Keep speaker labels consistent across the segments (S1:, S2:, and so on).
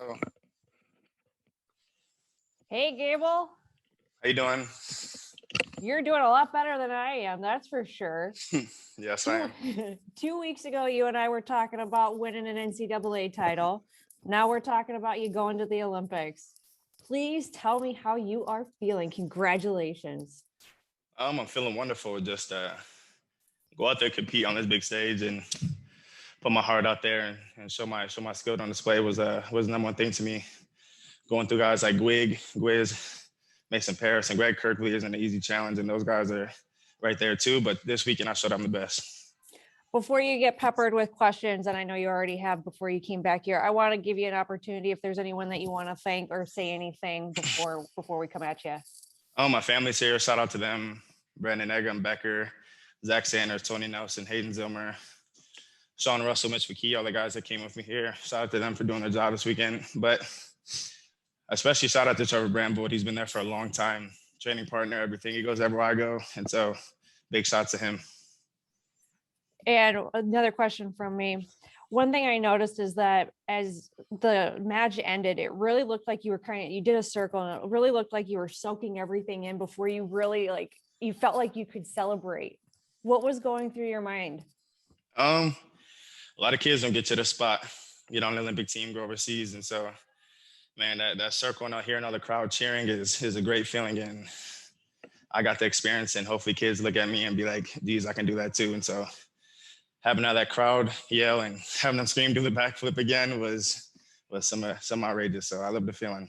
S1: Oh,
S2: Hey, Gable.
S1: how you doing?
S2: You're doing a lot better than I am, that's for sure.
S1: Yes, I am.
S2: 2 weeks ago, you and I were talking about winning an NCAA title. Now we're talking about you going to the Olympics. Please tell me how you are feeling. Congratulations.
S1: I'm feeling wonderful. Just go out there, compete on this big stage, and put my heart out there and show my skill on display was the number one thing to me. Going through guys like Gwiz, Mason Paris, and Greg Kirkley isn't an easy challenge, and those guys are right there too. But this weekend, I showed I'm the best.
S2: Before you get peppered with questions, and I know you already have before you came back here, I want to give you an opportunity if there's anyone that you want to thank or say anything before we come at you.
S1: Oh, my family's here. Shout out to them. Brandon Eggum, Becker, Zach Sanders, Tony Nelson, Hayden Zilmer, Sean Russell, Mitch McKee, all the guys that came with me here. Shout out to them for doing their job this weekend. But especially shout out to Trevor Brambold. He's been there for a long time. Training partner, everything. He goes everywhere I go. And so big shout to him.
S2: And another question from me. One thing I noticed is that as the match ended, it really looked like you did a circle, and it really looked like you were soaking everything in before you really you felt like you could celebrate. What was going through your mind?
S1: A lot of kids don't get to the spot, get on the Olympic team, go overseas. And so, man, that circle and hearing all the crowd cheering is a great feeling. And I got the experience, and hopefully kids look at me and be like, geez, I can do that too. And so having all that crowd yell and having them scream, do the backflip again was some outrageous. So I love the feeling.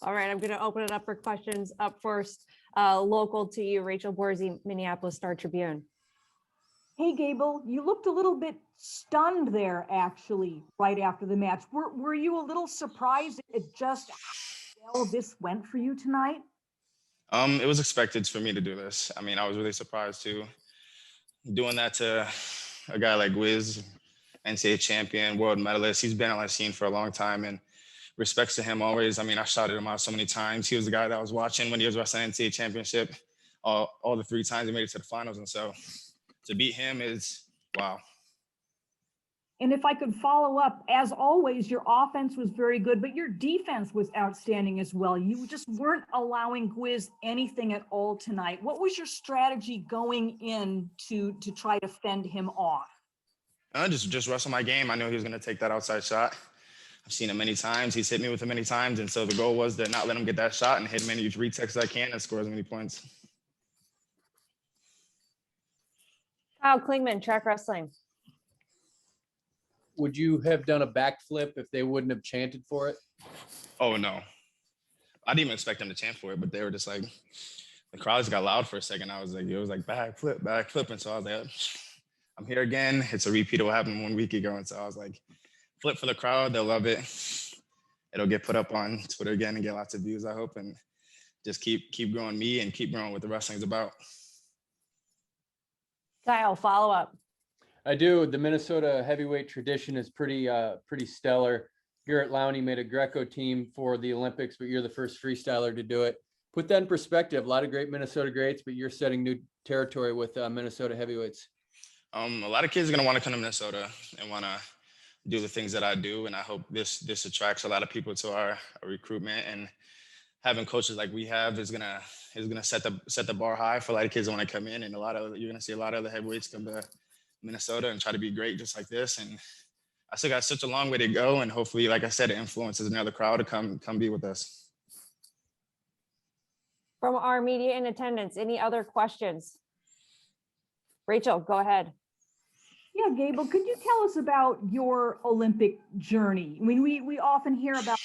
S2: All right, I'm going to open it up for questions. Up first, local to you, Rachel Borzi, Minneapolis Star-Tribune.
S3: Hey, Gable, you looked a little bit stunned there, actually, right after the match. Were you a little surprised at just how well this went for you tonight?
S1: It was expected for me to do this. I mean, I was really surprised too. Doing that to a guy like Wiz, NCAA champion, world medalist. He's been on that scene for a long time, and respects to him always. I mean, I shouted him out so many times. He was the guy that I was watching when he was wrestling NCAA championship, all the 3 times he made it to the finals. And so to beat him is wow.
S3: And if I could follow up, as always, your offense was very good, but your defense was outstanding as well. You just weren't allowing Gwiz anything at all tonight. What was your strategy going in to try to fend him off?
S1: Just wrestle my game. I knew he was going to take that outside shot. I've seen him many times. He's hit me with it many times. And so the goal was to not let him get that shot and hit him any retakes as I can and score as many points.
S2: Kyle Klingman, Track Wrestling.
S4: Would you have done a backflip if they wouldn't have chanted for it?
S1: Oh, no. I didn't even expect them to chant for it, but they were just like, the crowds got loud for a second. I was like, it was like backflip. And so I was like, I'm here again. It's a repeat of what happened 1 week ago. And so I was like, flip for the crowd. They'll love it. It'll get put up on Twitter again and get lots of views, I hope. And just keep growing me and keep growing what the wrestling's about.
S2: Kyle, follow up.
S4: I do. The Minnesota heavyweight tradition is pretty stellar. Garrett Lowney made a Greco team for the Olympics, but you're the first freestyler to do it. Put that in perspective. A lot of great Minnesota greats, but you're setting new territory with Minnesota heavyweights.
S1: A lot of kids are going to want to come to Minnesota and want to do the things that I do. And I hope this attracts a lot of people to our recruitment, and having coaches like we have is gonna set the bar high for a lot of kids that want to come in. And you're going to see a lot of other heavyweights come to Minnesota and try to be great just like this. And I still got such a long way to go. And hopefully, like I said, it influences another crowd to come be with us.
S2: From our media in attendance, any other questions? Rachel, go ahead.
S3: Yeah, Gable, could you tell us about your Olympic journey? I mean, we often hear about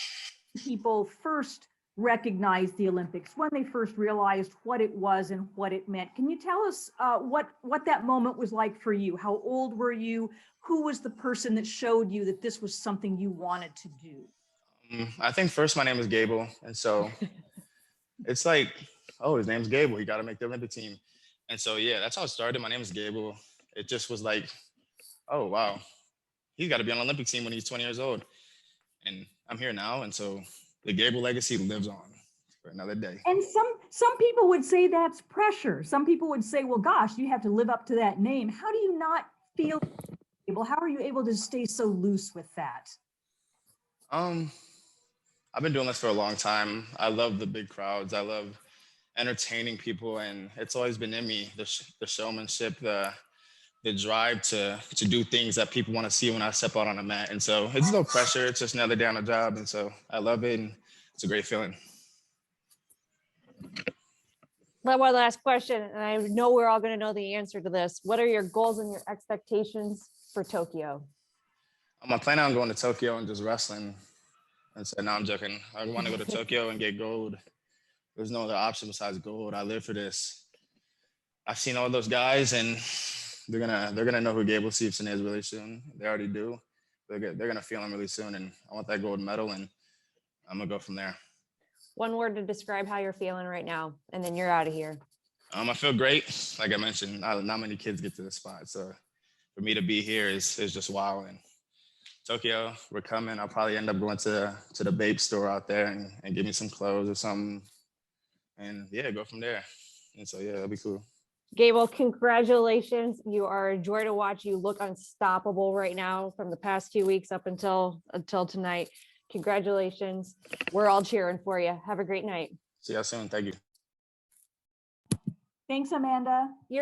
S3: people first recognize the Olympics, when they first realized what it was and what it meant. Can you tell us what that moment was like for you? How old were you? Who was the person that showed you that this was something you wanted to do?
S1: I think first my name is Gable. And so it's like, oh, his name's Gable. You got to make the Olympic team. And so, yeah, that's how it started. My name is Gable. It just was like, oh, wow, he's got to be on the Olympic team when he's 20 years old. And I'm here now. And so the Gable legacy lives on for another day.
S3: And some people would say that's pressure. Some people would say, well, gosh, you have to live up to that name. How do you not feel able? How are you able to stay so loose with that?
S1: I've been doing this for a long time. I love the big crowds. I love entertaining people, and it's always been in me, the showmanship, the drive to do things that people want to see when I step out on a mat. And so it's no pressure. It's just another day on the job. And so I love it, and it's a great feeling.
S2: One last question, and I know we're all going to know the answer to this. What are your goals and your expectations for Tokyo?
S1: I'm planning on going to Tokyo and just wrestling. And so, no, I'm joking. I want to go to Tokyo and get gold. There's no other option besides gold. I live for this. I've seen all those guys, and they're gonna know who Gable Steveson is really soon. They already do. They're gonna feel him really soon, and I want that gold medal, and I'm gonna go from there.
S2: One word to describe how you're feeling right now, and then you're out of here.
S1: I feel great. Like I mentioned, not many kids get to this spot, so for me to be here is just wow. And Tokyo, we're coming. I'll probably end up going to the Babe store out there and give me some clothes or something, and yeah, go from there. And so yeah, that'll be cool.
S2: Gable, congratulations. You are a joy to watch. You look unstoppable right now from the past 2 weeks up until tonight. Congratulations. We're all cheering for you. Have a great night.
S1: See y'all soon. Thank you.
S3: Thanks, Amanda.